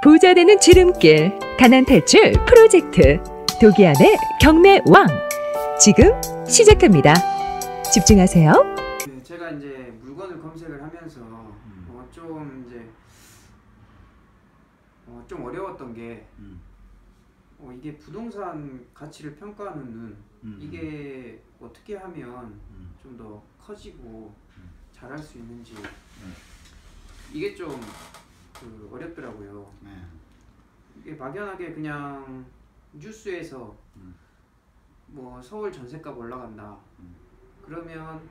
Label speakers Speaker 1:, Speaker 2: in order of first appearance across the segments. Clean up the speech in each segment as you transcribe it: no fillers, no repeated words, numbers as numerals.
Speaker 1: 부자 되는 지름길, 가난 탈출 프로젝트 도기안의 경매왕 지금 시작합니다. 집중하세요.
Speaker 2: 네, 제가 이제 물건을 검색을 하면서 좀 이제 좀 어려웠던 게 이게 부동산 가치를 평가하는 눈 이게 어떻게 하면 좀 더 커지고 잘할 수 있는지 이게 좀 어렵더라고요. 이게 막연하게 그냥 뉴스에서 뭐 서울 전셋값 올라간다 그러면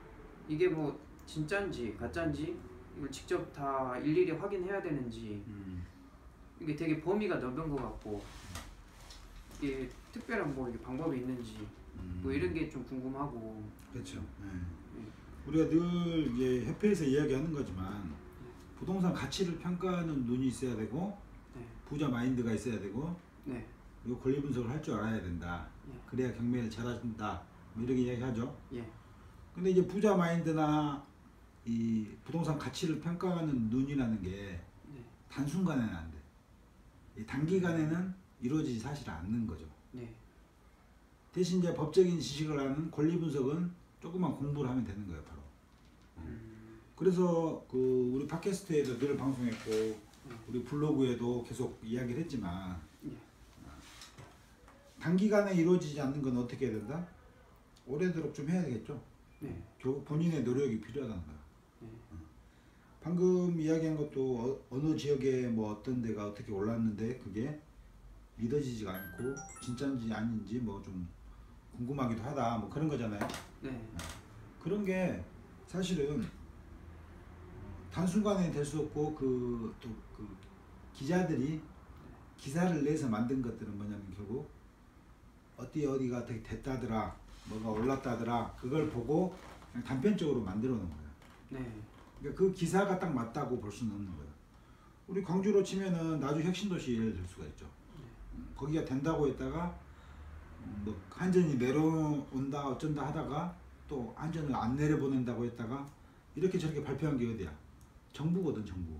Speaker 2: 이게 뭐 진짠지 가짠지 이걸 직접 다 일일이 확인해야 되는지 이게 되게 범위가 넓은 것 같고 이게 특별한 뭐 이게 방법이 있는지 뭐 이런 게 좀 궁금하고.
Speaker 3: 그렇죠. 우리가 늘 이제 협회에서 이야기하는 거지만 부동산 가치를 평가하는 눈이 있어야 되고 부자 마인드가 있어야 되고 그리고 권리 분석을 할 줄 알아야 된다. 그래야 경매를 잘하신다. 뭐 이렇게 이야기하죠. 근데 이제 부자 마인드나 이 부동산 가치를 평가하는 눈이라는 게 단순간에는 안 돼. 이 단기간에는 이루어지지 사실 않는 거죠. 대신 이제 법적인 지식을 아는 권리 분석은 조금만 공부를 하면 되는 거예요, 바로. 그래서 우리 팟캐스트에도 늘 방송했고 우리 블로그에도 계속 이야기를 했지만 단기간에 이루어지지 않는 건 어떻게 해야 된다? 오래도록 좀 해야 되겠죠. 결국 본인의 노력이 필요하다는 거야. 방금 이야기한 것도 어느 지역에 뭐 어떤 데가 어떻게 올랐는데 그게 믿어지지가 않고 진짜인지 아닌지 뭐 좀 궁금하기도 하다 뭐 그런 거잖아요. 그런 게 사실은 단순간에 될 수 없고 또 기자들이 기사를 내서 만든 것들은 뭐냐면 결국 어디가 어떻게 됐다더라 뭐가 올랐다더라 그걸 보고 그냥 단편적으로 만들어 놓은 거예요. 그러니까 그 기사가 딱 맞다고 볼 수는 없는 거예요. 우리 광주로 치면은 나주 혁신도시 예를 들 수가 있죠. 거기가 된다고 했다가 뭐 한전이 내려온다 어쩐다 하다가 또 한전을 안 내려보낸다고 했다가 이렇게 저렇게 발표한 게 어디야? 정부거든, 정부.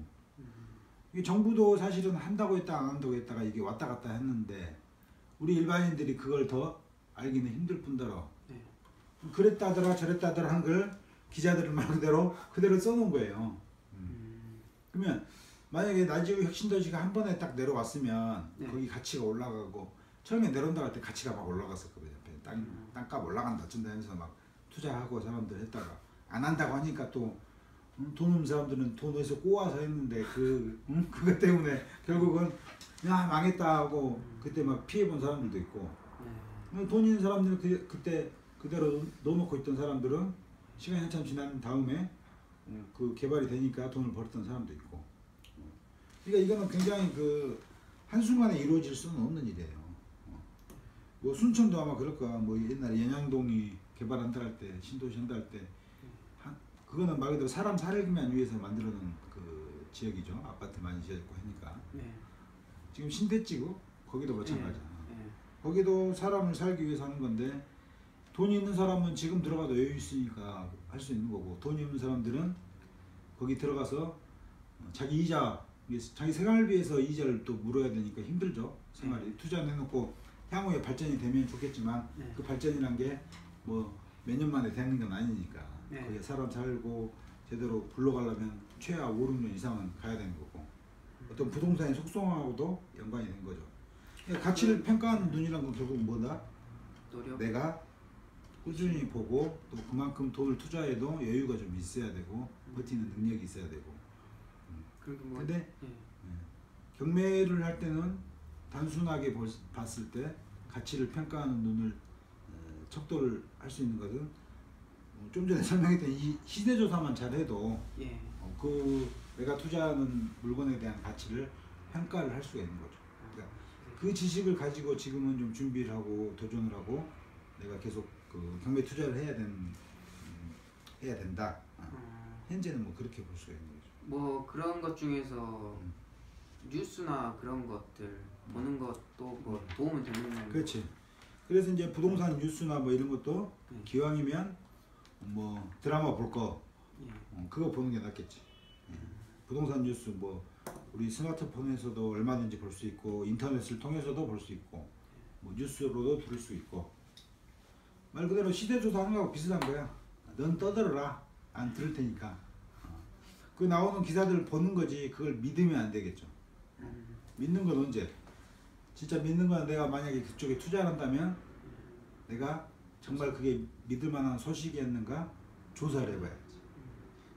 Speaker 3: 이게 정부도 사실은 한다고 했다 안 한다고 했다가 이게 왔다 갔다 했는데 우리 일반인들이 그걸 더 알기는 힘들 뿐더러 그랬다더라 저랬다더라 하는 걸 기자들 말 그대로 써놓은 거예요. 그러면 만약에 나주 혁신도시가 한 번에 딱 내려왔으면 거기 가치가 올라가고 처음에 내려온다고 할 때 가치가 막 올라갔었거든요. 땅값 올라간다 어쩐다 하면서 막 투자하고 사람들 했다가 안 한다고 하니까 또 돈 없는 사람들은 돈 어디서 꼬아서 했는데 그것 때문에 결국은 야 망했다 하고 그때 막 피해본 사람들도 있고 돈 있는 사람들은 그때 그대로 넣어놓고 있던 사람들은 시간이 한참 지난 다음에 그 개발이 되니까 돈을 벌었던 사람도 있고 그러니까 이거는 굉장히 한순간에 이루어질 수는 없는 일이에요. 뭐 순천도 아마 그럴 거야. 뭐 옛날에 연양동이 개발한다 할 때 신도시 한다 할 때 그거는 말 그대로 사람 살기만 위해서 만들어 놓은 그 지역이죠. 아파트 많이 지어졌고 하니까. 지금 신대지구 거기도 마찬가지야. 거기도 사람을 살기 위해서 하는 건데 돈이 있는 사람은 지금 들어가도 여유 있으니까 할 수 있는 거고 돈이 없는 사람들은 거기 들어가서 자기 생활비에서 이자를 또 물어야 되니까 힘들죠. 생활이. 투자해놓고 향후에 발전이 되면 좋겠지만 그 발전이란 게 뭐 몇 년 만에 되는 건 아니니까 거기에 사람 살고 제대로 굴러가려면 최하 5, 6년 이상은 가야 되는 거고 어떤 부동산의 속성하고도 연관이 된 거죠. 그러니까 가치를 평가하는 눈이란 건 결국 뭐다?
Speaker 2: 노력.
Speaker 3: 내가 꾸준히 보고 또 그만큼 돈을 투자해도 여유가 좀 있어야 되고 버티는 능력이 있어야 되고 근데 경매를 할 때는 단순하게 봤을 때 가치를 평가하는 눈을 척도를 할 수 있는 것은 좀 전에 설명했던 이 시세조사만 잘해도 내가 투자하는 물건에 대한 가치를 평가를 할 수가 있는 거죠. 그러니까 그 지식을 가지고 지금은 좀 준비를 하고 도전을 하고 내가 계속 경매 투자를 해야 된다. 현재는 뭐 그렇게 볼 수가 있는 거죠.
Speaker 2: 뭐 그런 것 중에서 뉴스나 그런 것들 보는 것도 뭐 도움은 되는.
Speaker 3: 그렇지. 그래서 이제 부동산 뉴스나 뭐 이런 것도 기왕이면 뭐 드라마 볼 거 그거 보는 게 낫겠지. 부동산 뉴스 뭐 우리 스마트폰에서도 얼마든지 볼 수 있고 인터넷을 통해서도 볼 수 있고 뭐 뉴스로도 들을 수 있고 말 그대로 시대조사하는 거하고 비슷한 거야. 넌 떠들어라. 안 들을 테니까. 그 나오는 기사들을 보는 거지 그걸 믿으면 안 되겠죠. 믿는 건 언제? 진짜 믿는 건 내가 만약에 그쪽에 투자를 한다면 내가 정말 그게 믿을 만한 소식이었는가 조사를 해봐야지.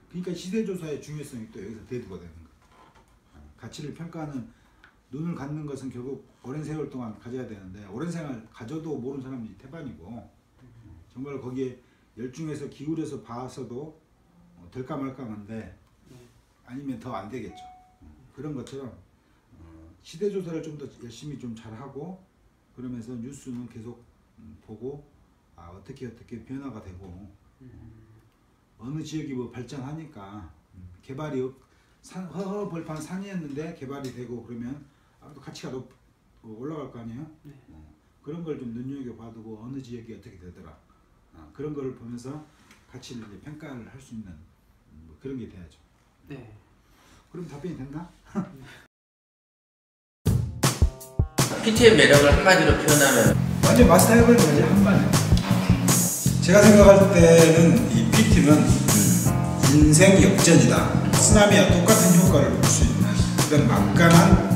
Speaker 3: 그러니까 시대조사의 중요성이 또 여기서 대두가 되는 거야. 가치를 평가하는 눈을 갖는 것은 결국 오랜 세월 동안 가져야 되는데 오랜 세월 가져도 모르는 사람이 태반이고 정말 거기에 열중해서 기울여서 봐서도 될까 말까한데 아니면 더 안 되겠죠. 그런 것처럼 시대조사를 좀 더 열심히 좀 잘하고 그러면서 뉴스는 계속 보고 어떻게 변화가 되고 어느 지역이 뭐 발전하니까 개발이 허허벌판 산이었는데 개발이 되고 그러면 또 가치가 올라갈 거 아니에요?
Speaker 2: 네.
Speaker 3: 그런 걸 좀 눈여겨봐두고 어느 지역이 어떻게 되더라 그런 거를 보면서 가치를 이제 평가를 할 수 있는 뭐 그런 게 돼야죠.
Speaker 2: 네.
Speaker 3: 그럼 답변이 됐나?
Speaker 4: PT의 매력을 한마디로 표현하면
Speaker 3: 완전 마스터해버린 거지 한반에. 제가 생각할 때는 이 PT는 인생 역전이다. 쓰나미와 똑같은 효과를 볼 수 있는 그런 막강한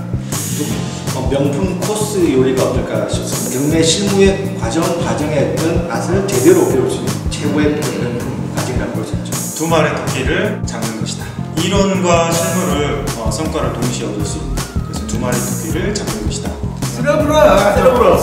Speaker 5: 명품 코스 요리가 어떨까 싶습니다. 경매 실무의 과정의 어떤 맛을 제대로 배울 수 있는 최고의 그런 과정이라고 볼 수 있죠.
Speaker 6: 두 마리의 토끼를 잡는 것이다. 이론과 실무를 성과를 동시에 얻을 수 있는 그래서 두 마리의 토끼를 잡는 것이다.
Speaker 3: 쓰러불어.